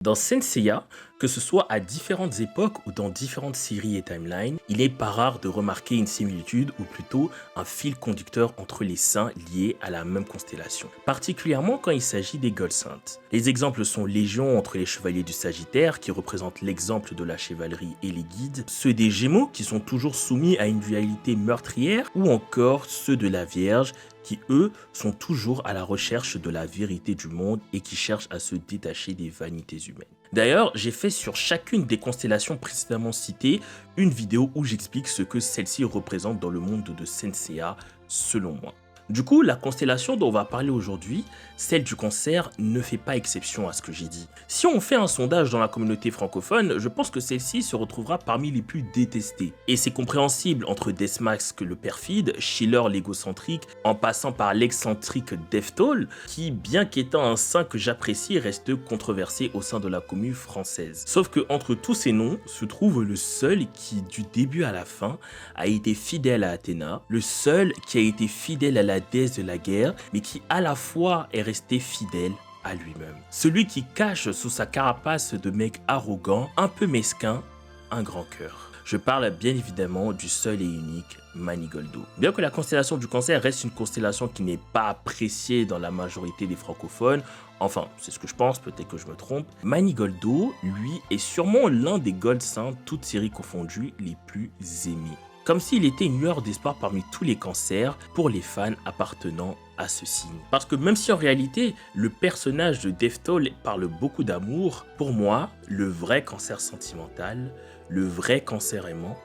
Dans Saint Seiya, que ce soit à différentes époques ou dans différentes séries et timelines, il n'est pas rare de remarquer une similitude ou plutôt un fil conducteur entre les saints liés à la même constellation, particulièrement quand il s'agit des Gold Saints. Les exemples sont légion entre les chevaliers du Sagittaire qui représentent l'exemple de la chevalerie et les guides, ceux des Gémeaux qui sont toujours soumis à une dualité meurtrière ou encore ceux de la Vierge qui eux sont toujours à la recherche de la vérité du monde et qui cherchent à se détacher des vanités humaines. D'ailleurs, j'ai fait sur chacune des constellations précédemment citées une vidéo où j'explique ce que celle-ci représente dans le monde de Saint Seiya selon moi. Du coup, la constellation dont on va parler aujourd'hui, celle du Cancer, ne fait pas exception à ce que j'ai dit. Si on fait un sondage dans la communauté francophone, je pense que celle-ci se retrouvera parmi les plus détestées. Et c'est compréhensible entre Deathmask le perfide, Schiller l'égocentrique, en passant par l'excentrique Deathtoll, qui, bien qu'étant un saint que j'apprécie, reste controversé au sein de la commu française. Sauf que entre tous ces noms se trouve le seul qui, du début à la fin, a été fidèle à Athéna, le seul qui a été fidèle à la déesse de la guerre, mais qui à la fois est resté fidèle à lui-même. Celui qui cache sous sa carapace de mec arrogant, un peu mesquin, un grand cœur. Je parle bien évidemment du seul et unique Manigoldo. Bien que la constellation du Cancer reste une constellation qui n'est pas appréciée dans la majorité des francophones, enfin c'est ce que je pense, peut-être que je me trompe, Manigoldo, lui, est sûrement l'un des Gold Saints, toutes séries confondues, les plus aimés. Comme s'il était une lueur d'espoir parmi tous les cancers pour les fans appartenant à ce signe. Parce que même si en réalité, le personnage de Deathtoll parle beaucoup d'amour, pour moi, le vrai cancer sentimental, le vrai cancer aimant,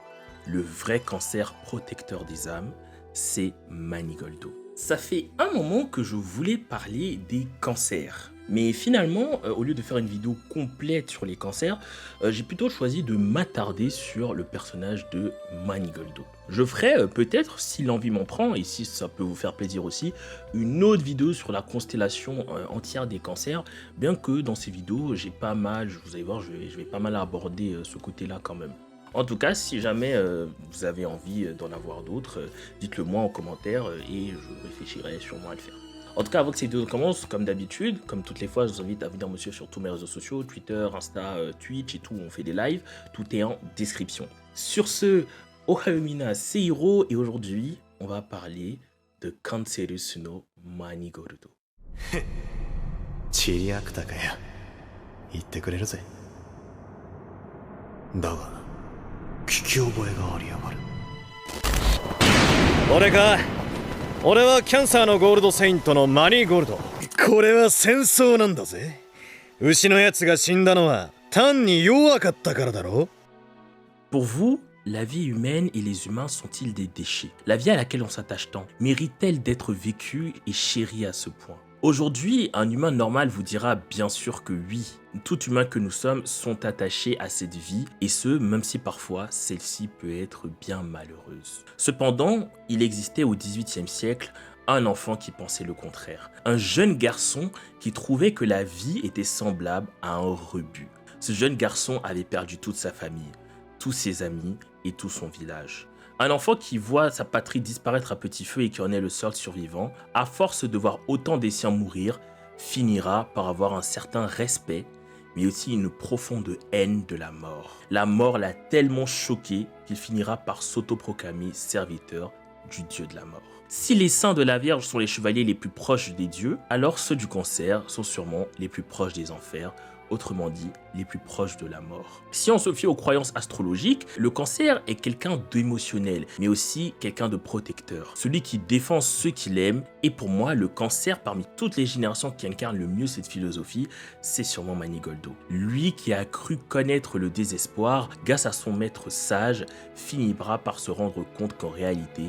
le vrai cancer protecteur des âmes, c'est Manigoldo. Ça fait un moment que je voulais parler des cancers. Mais finalement, au lieu de faire une vidéo complète sur les cancers, j'ai plutôt choisi de m'attarder sur le personnage de Manigoldo. Je ferai peut-être, si l'envie m'en prend, et si ça peut vous faire plaisir aussi, une autre vidéo sur la constellation entière des cancers, bien que dans ces vidéos, j'ai pas mal, vous allez voir, je vais pas mal aborder ce côté-là quand même. En tout cas, si jamais vous avez envie d'en avoir d'autres, dites-le moi en commentaire et je réfléchirai sûrement à le faire. En tout cas, avant que cette vidéo commence, comme d'habitude, comme toutes les fois, je vous invite à venir me suivre sur tous mes réseaux sociaux, Twitter, Insta, Twitch et tout, on fait des lives, tout est en description. Sur ce, Ohayomina Seihiro, et aujourd'hui, on va parler de Cancerus no Manigoldo. チリアクタかや言ってくれるぜだが聞き覚えがありやがる俺か俺はキャンサーのゴールドセイントのマニーゴールドこれは戦争なんだぜ牛のやつが死んだのは単に弱かったからだろ Pour vous, la vie humaine et les humains sont-ils des déchets? La vie à laquelle on s'attache tant mérite-t-elle d'être vécue et chérie à ce point? Aujourd'hui, un humain normal vous dira bien sûr que oui. Tout humain que nous sommes sont attachés à cette vie, et ce, même si parfois celle-ci peut être bien malheureuse. Cependant, il existait au XVIIIe siècle un enfant qui pensait le contraire. Un jeune garçon qui trouvait que la vie était semblable à un rebut. Ce jeune garçon avait perdu toute sa famille, tous ses amis et tout son village. Un enfant qui voit sa patrie disparaître à petit feu et qui en est le seul survivant, à force de voir autant des siens mourir, finira par avoir un certain respect, mais aussi une profonde haine de la mort. La mort l'a tellement choqué qu'il finira par s'autoproclamer serviteur du dieu de la mort. Si les saints de la Vierge sont les chevaliers les plus proches des dieux, alors ceux du Cancer sont sûrement les plus proches des enfers, autrement dit, les plus proches de la mort. Si on se fie aux croyances astrologiques, le Cancer est quelqu'un d'émotionnel, mais aussi quelqu'un de protecteur. Celui qui défend ceux qu'il aime, et pour moi, le Cancer, parmi toutes les générations qui incarnent le mieux cette philosophie, c'est sûrement Manigoldo. Lui qui a cru connaître le désespoir, grâce à son maître sage, finira par se rendre compte qu'en réalité,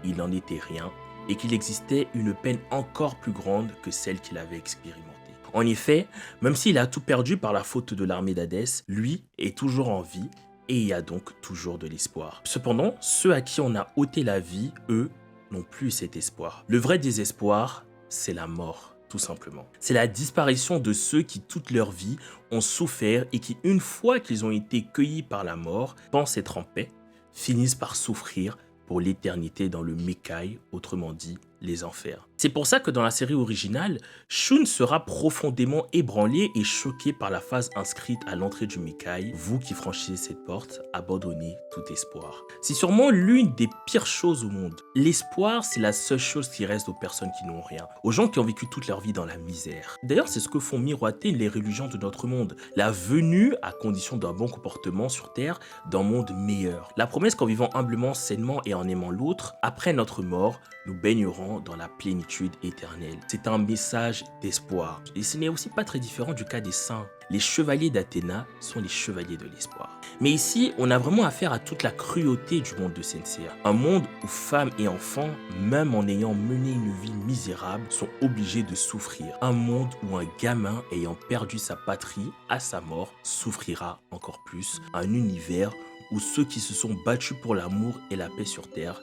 il n'en était rien, et qu'il existait une peine encore plus grande que celle qu'il avait expérimentée. En effet, même s'il a tout perdu par la faute de l'armée d'Hadès, lui est toujours en vie et il y a donc toujours de l'espoir. Cependant, ceux à qui on a ôté la vie, eux, n'ont plus cet espoir. Le vrai désespoir, c'est la mort, tout simplement. C'est la disparition de ceux qui toute leur vie ont souffert et qui, une fois qu'ils ont été cueillis par la mort, pensent être en paix, finissent par souffrir pour l'éternité dans le Mekai, autrement dit les enfers. C'est pour ça que dans la série originale, Shun sera profondément ébranlé et choqué par la phrase inscrite à l'entrée du Mekai: vous qui franchissez cette porte, abandonnez tout espoir. C'est sûrement l'une des pires choses au monde. L'espoir, c'est la seule chose qui reste aux personnes qui n'ont rien, aux gens qui ont vécu toute leur vie dans la misère. D'ailleurs, c'est ce que font miroiter les religions de notre monde. La venue, à condition d'un bon comportement sur Terre, d'un monde meilleur. La promesse qu'en vivant humblement, sainement et en aimant l'autre, après notre mort, nous baignerons dans la plénitude éternelle. C'est un message d'espoir. Et ce n'est aussi pas très différent du cas des saints. Les chevaliers d'Athéna sont les chevaliers de l'espoir. Mais ici, on a vraiment affaire à toute la cruauté du monde de Senseiya. Un monde où femmes et enfants, même en ayant mené une vie misérable, sont obligés de souffrir. Un monde où un gamin ayant perdu sa patrie à sa mort souffrira encore plus. Un univers où ceux qui se sont battus pour l'amour et la paix sur Terre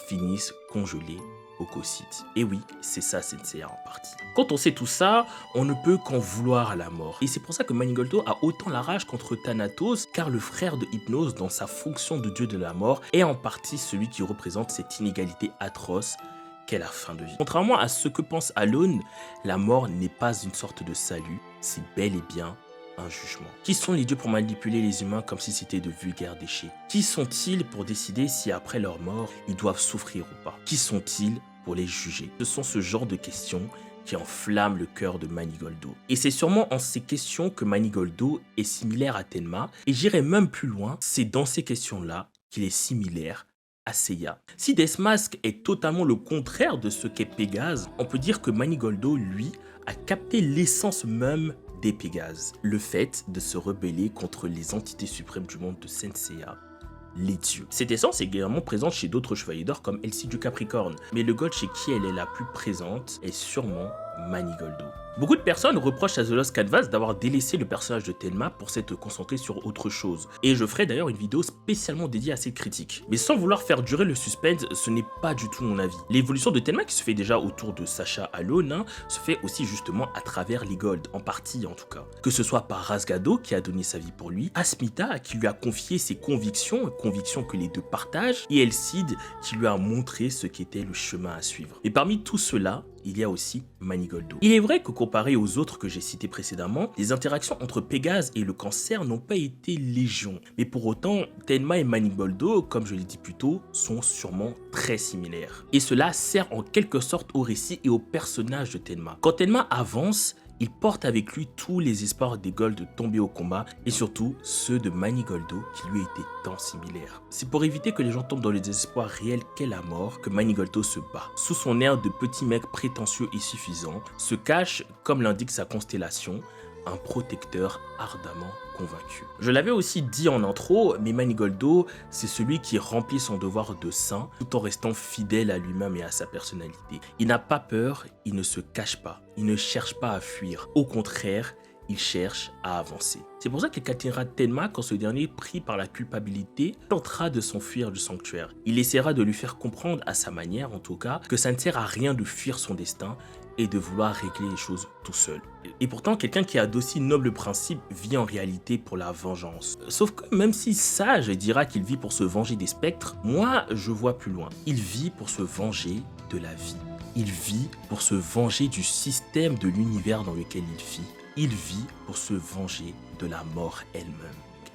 finissent congelés au Cocyte. Et oui, c'est ça Senseiya en partie. Quand on sait tout ça, on ne peut qu'en vouloir à la mort. Et c'est pour ça que Manigoldo a autant la rage contre Thanatos, car le frère de Hypnos, dans sa fonction de dieu de la mort, est en partie celui qui représente cette inégalité atroce qu'est la fin de vie. Contrairement à ce que pense Alone, la mort n'est pas une sorte de salut, c'est bel et bien un jugement. Qui sont les dieux pour manipuler les humains comme si c'était de vulgaires déchets? Qui sont-ils pour décider si après leur mort, ils doivent souffrir ou pas? Qui sont-ils pour les juger? Ce sont ce genre de questions qui enflamment le cœur de Manigoldo. Et c'est sûrement en ces questions que Manigoldo est similaire à Tenma, et j'irai même plus loin, c'est dans ces questions-là qu'il est similaire à Seiya. Si Deathmask est totalement le contraire de ce qu'est Pégase, on peut dire que Manigoldo, lui, a capté l'essence même des Pégases, le fait de se rebeller contre les entités suprêmes du monde de Senseiya, les dieux. Cette essence est également présente chez d'autres chevaliers d'or comme Elsie du Capricorne, mais le god chez qui elle est la plus présente est sûrement Manigoldo. Beaucoup de personnes reprochent à The Lost Canvas d'avoir délaissé le personnage de Tenma pour s'être concentré sur autre chose. Et je ferai d'ailleurs une vidéo spécialement dédiée à cette critique. Mais sans vouloir faire durer le suspense, ce n'est pas du tout mon avis. L'évolution de Tenma qui se fait déjà autour de Sasha Alone se fait aussi justement à travers les Gold, en partie en tout cas. Que ce soit par Rasgado qui a donné sa vie pour lui, Asmita qui lui a confié ses convictions que les deux partagent, et Elcide qui lui a montré ce qu'était le chemin à suivre. Et parmi tout cela, il y a aussi Manigoldo. Il est vrai que comparé aux autres que j'ai cités précédemment, les interactions entre Pégase et le cancer n'ont pas été légion. Mais pour autant, Tenma et Manigoldo, comme je l'ai dit plus tôt, sont sûrement très similaires. Et cela sert en quelque sorte au récit et au personnage de Tenma. Quand Tenma avance, il porte avec lui tous les espoirs des Gold de tomber au combat et surtout ceux de Manigoldo qui lui étaient tant similaires. C'est pour éviter que les gens tombent dans le désespoir réel qu'est la mort que Manigoldo se bat. Sous son air de petit mec prétentieux et suffisant, se cache, comme l'indique sa constellation, un protecteur ardemment convaincu. Je l'avais aussi dit en intro, mais Manigoldo, c'est celui qui remplit son devoir de saint tout en restant fidèle à lui-même et à sa personnalité. Il n'a pas peur, il ne se cache pas, il ne cherche pas à fuir. Au contraire, il cherche à avancer. C'est pour ça qu'il capturera Tenma quand ce dernier, pris par la culpabilité, tentera de s'enfuir du sanctuaire. Il essaiera de lui faire comprendre, à sa manière en tout cas, que ça ne sert à rien de fuir son destin et de vouloir régler les choses tout seul. Et pourtant, quelqu'un qui a d'aussi nobles principes vit en réalité pour la vengeance. Sauf que même si Sage dira qu'il vit pour se venger des spectres, moi je vois plus loin. Il vit pour se venger de la vie. Il vit pour se venger du système de l'univers dans lequel il vit. Il vit pour se venger de la mort elle-même.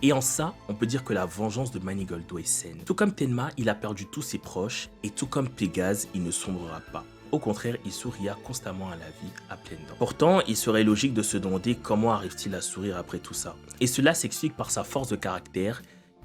Et en ça, on peut dire que la vengeance de Manigoldo est saine. Tout comme Tenma, il a perdu tous ses proches, et tout comme Pégase, il ne sombrera pas. Au contraire, il sourira constamment à la vie à pleines dents. Pourtant, il serait logique de se demander comment arrive-t-il à sourire après tout ça. Et cela s'explique par sa force de caractère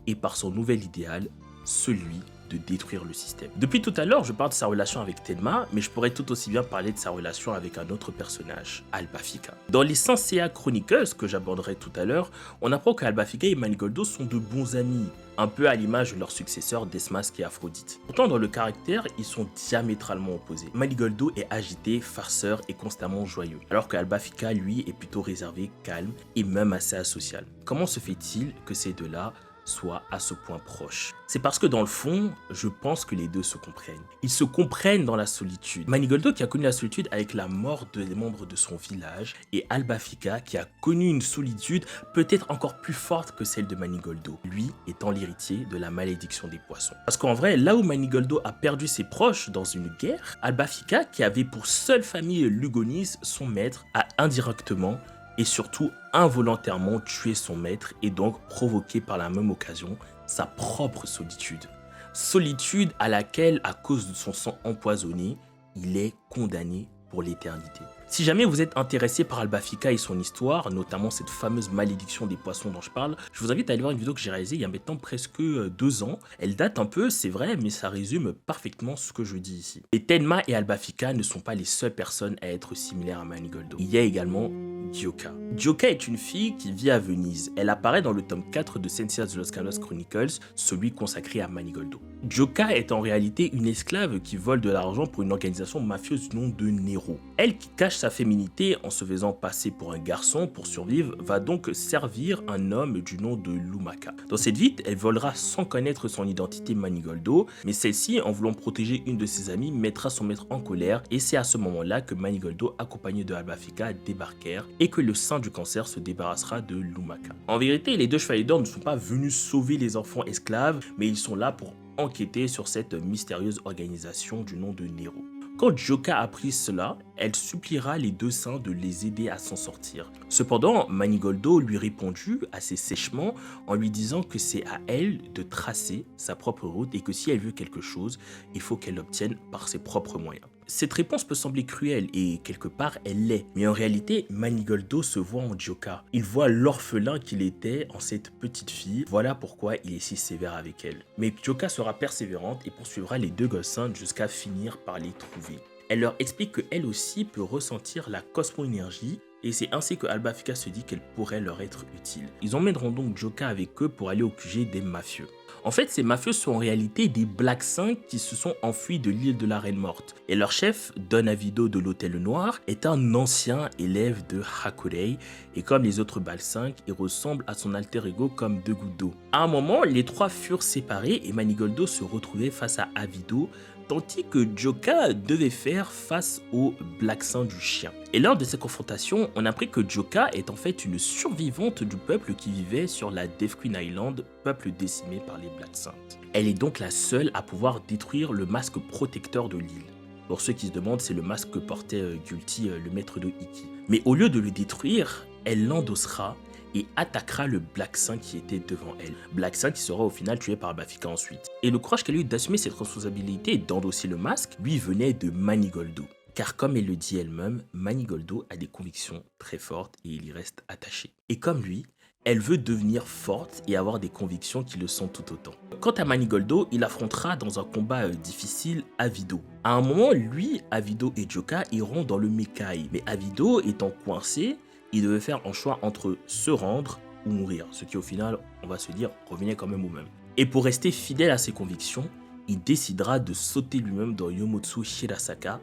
et par son nouvel idéal, celui de détruire le système. Depuis tout à l'heure, je parle de sa relation avec Tenma, mais je pourrais tout aussi bien parler de sa relation avec un autre personnage, Albafika. Dans les Senseiya Chronicles, que j'aborderai tout à l'heure, on apprend qu'Albafika et Manigoldo sont de bons amis, un peu à l'image de leurs successeurs Deathmask et Aphrodite. Pourtant, dans le caractère, ils sont diamétralement opposés. Manigoldo est agité, farceur et constamment joyeux, alors qu'Albafika, lui, est plutôt réservé, calme et même assez asocial. Comment se fait-il que ces deux-là soient à ce point proches. C'est parce que dans le fond, je pense que les deux se comprennent. Ils se comprennent dans la solitude. Manigoldo qui a connu la solitude avec la mort des membres de son village et Albafika qui a connu une solitude peut-être encore plus forte que celle de Manigoldo, lui étant l'héritier de la malédiction des poissons. Parce qu'en vrai, là où Manigoldo a perdu ses proches dans une guerre, Albafika, qui avait pour seule famille Lugonis, son maître, a indirectement et surtout involontairement tué son maître et donc provoqué par la même occasion sa propre solitude. Solitude à laquelle, à cause de son sang empoisonné, il est condamné pour l'éternité. Si jamais vous êtes intéressé par Albafika et son histoire, notamment cette fameuse malédiction des poissons dont je parle, je vous invite à aller voir une vidéo que j'ai réalisée il y a maintenant presque 2 ans. Elle date un peu, c'est vrai, mais ça résume parfaitement ce que je dis ici. Et Tenma et Albafika ne sont pas les seules personnes à être similaires à Manigoldo. Il y a également Gyoka. Gyoka est une fille qui vit à Venise. Elle apparaît dans le tome 4 de Sensia de los Canos Chronicles, celui consacré à Manigoldo. Gyoka est en réalité une esclave qui vole de l'argent pour une organisation mafieuse du nom de Nero. Elle qui cache sa féminité en se faisant passer pour un garçon pour survivre va donc servir un homme du nom de Lumaka. Dans cette vie, elle volera sans connaître son identité Manigoldo, mais celle-ci, en voulant protéger une de ses amies, mettra son maître en colère et c'est à ce moment-là que Manigoldo, accompagné de Albafika, débarquèrent et que le saint du cancer se débarrassera de Lumaka. En vérité, les deux chevaliers d'or ne sont pas venus sauver les enfants esclaves, mais ils sont là pour enquêter sur cette mystérieuse organisation du nom de Nero. Quand Gyoka apprit cela, elle suppliera les deux saints de les aider à s'en sortir. Cependant, Manigoldo lui répondit assez sèchement en lui disant que c'est à elle de tracer sa propre route et que si elle veut quelque chose, il faut qu'elle l'obtienne par ses propres moyens. Cette réponse peut sembler cruelle et quelque part elle l'est, mais en réalité Manigoldo se voit en Gyoka. Il voit l'orphelin qu'il était en cette petite fille, voilà pourquoi il est si sévère avec elle. Mais Gyoka sera persévérante et poursuivra les deux gosses saints jusqu'à finir par les trouver. Elle leur explique qu'elle aussi peut ressentir la cosmo-énergie et c'est ainsi que Albafika se dit qu'elle pourrait leur être utile. Ils emmèneront donc Gyoka avec eux pour aller au QG des mafieux. En fait, ces mafieux sont en réalité des Black 5 qui se sont enfuis de l'île de la Reine Morte. Et leur chef, Don Avido de l'Hôtel Noir, est un ancien élève de Hakurei. Et comme les autres Black 5, il ressemble à son alter ego comme deux gouttes d'eau. À un moment, les trois furent séparés et Manigoldo se retrouvait face à Avido, tandis que Gyoka devait faire face au Black Saint du chien. Et lors de ces confrontations, on apprit que Gyoka est en fait une survivante du peuple qui vivait sur la Death Queen Island, peuple décimé par les Black Saints. Elle est donc la seule à pouvoir détruire le masque protecteur de l'île. Pour ceux qui se demandent, c'est le masque que portait Gulti, le maître de Iki. Mais au lieu de le détruire, elle l'endossera et attaquera le Black Saint qui était devant elle. Black Saint qui sera au final tué par Albafika ensuite. Et le courage qu'elle a eu d'assumer cette responsabilité et d'endosser le masque lui venait de Manigoldo. Car comme elle le dit elle-même, Manigoldo a des convictions très fortes et il y reste attaché. Et comme lui, elle veut devenir forte et avoir des convictions qui le sont tout autant. Quant à Manigoldo, il affrontera dans un combat difficile Avido. À un moment, lui, Avido et Gyoka iront dans le Mekai. Mais Avido étant coincé, il devait faire un choix entre se rendre ou mourir. Ce qui au final, on va se dire, revenait quand même au même. Et pour rester fidèle à ses convictions, il décidera de sauter lui-même dans Yomotsu Hirasaka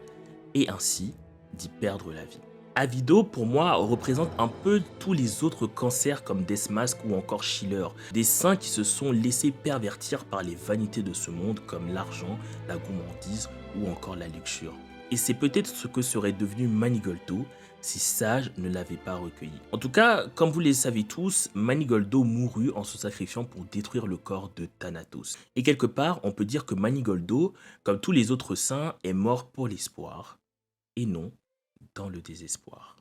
et ainsi d'y perdre la vie. Avido, pour moi, représente un peu tous les autres cancers comme Deathmask ou encore Schiller, des saints qui se sont laissés pervertir par les vanités de ce monde comme l'argent, la gourmandise ou encore la luxure. Et c'est peut-être ce que serait devenu Manigoldo si Sage ne l'avait pas recueilli. En tout cas, comme vous le savez tous, Manigoldo mourut en se sacrifiant pour détruire le corps de Thanatos. Et quelque part, on peut dire que Manigoldo, comme tous les autres saints, est mort pour l'espoir et non dans le désespoir.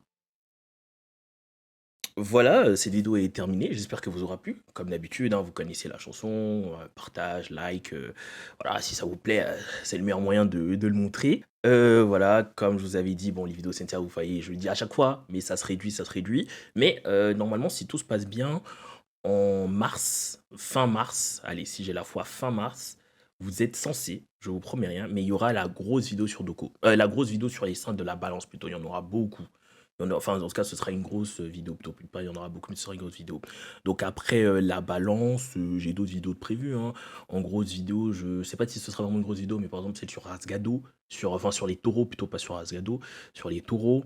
Voilà, cette vidéo est terminée, j'espère que vous aura plu. Comme d'habitude, vous connaissez la chanson, partage, like, voilà, si ça vous plaît, c'est le meilleur moyen de le montrer. Voilà, comme je vous avais dit, bon, les vidéos Sentia, vous voyez, je le dis à chaque fois, mais ça se réduit. Mais normalement, si tout se passe bien, en mars, fin mars, allez, si j'ai la foi, fin mars, vous êtes censé, je vous promets rien, mais il y aura la grosse vidéo sur Doko. La grosse vidéo sur les saints de la balance plutôt, il y en aura beaucoup. Enfin, dans ce cas, ce sera une grosse vidéo, plutôt plus pas, il y en aura beaucoup, mais ce sera une grosse vidéo. Donc après la balance, j'ai d'autres vidéos de prévues. En grosse vidéo, je sais pas si ce sera vraiment une grosse vidéo, mais par exemple celle sur Rasgado, sur les taureaux, plutôt pas sur Asgado, sur les taureaux.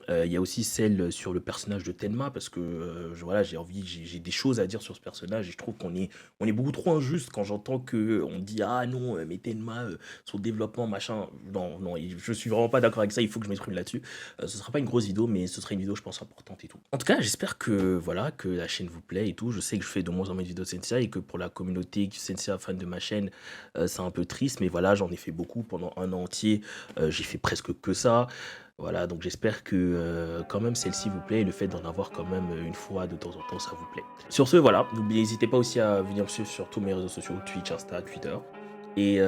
Il y a aussi celle sur le personnage de Tenma, parce que voilà, j'ai des choses à dire sur ce personnage, et je trouve on est beaucoup trop injuste quand j'entends que on dit ah non, mais Tenma, son développement, machin. Non, non, je suis vraiment pas d'accord avec ça, il faut que je m'exprime là-dessus. Ce sera pas une grosse vidéo, mais ce sera une vidéo, je pense, importante et tout. En tout cas, j'espère que voilà, que la chaîne vous plaît et tout. Je sais que je fais de moins en moins de vidéos de Sensei et que pour la communauté Sensei fan de ma chaîne, c'est un peu triste, mais voilà, j'en ai fait beaucoup pendant un an entier. J'ai fait presque que ça. Voilà, donc j'espère que quand même celle-ci vous plaît et le fait d'en avoir quand même une fois de temps en temps, ça vous plaît. Sur ce, voilà, n'hésitez pas aussi à venir me suivre sur tous mes réseaux sociaux, Twitch, Insta, Twitter. Et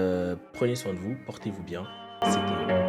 prenez soin de vous, portez-vous bien. C'était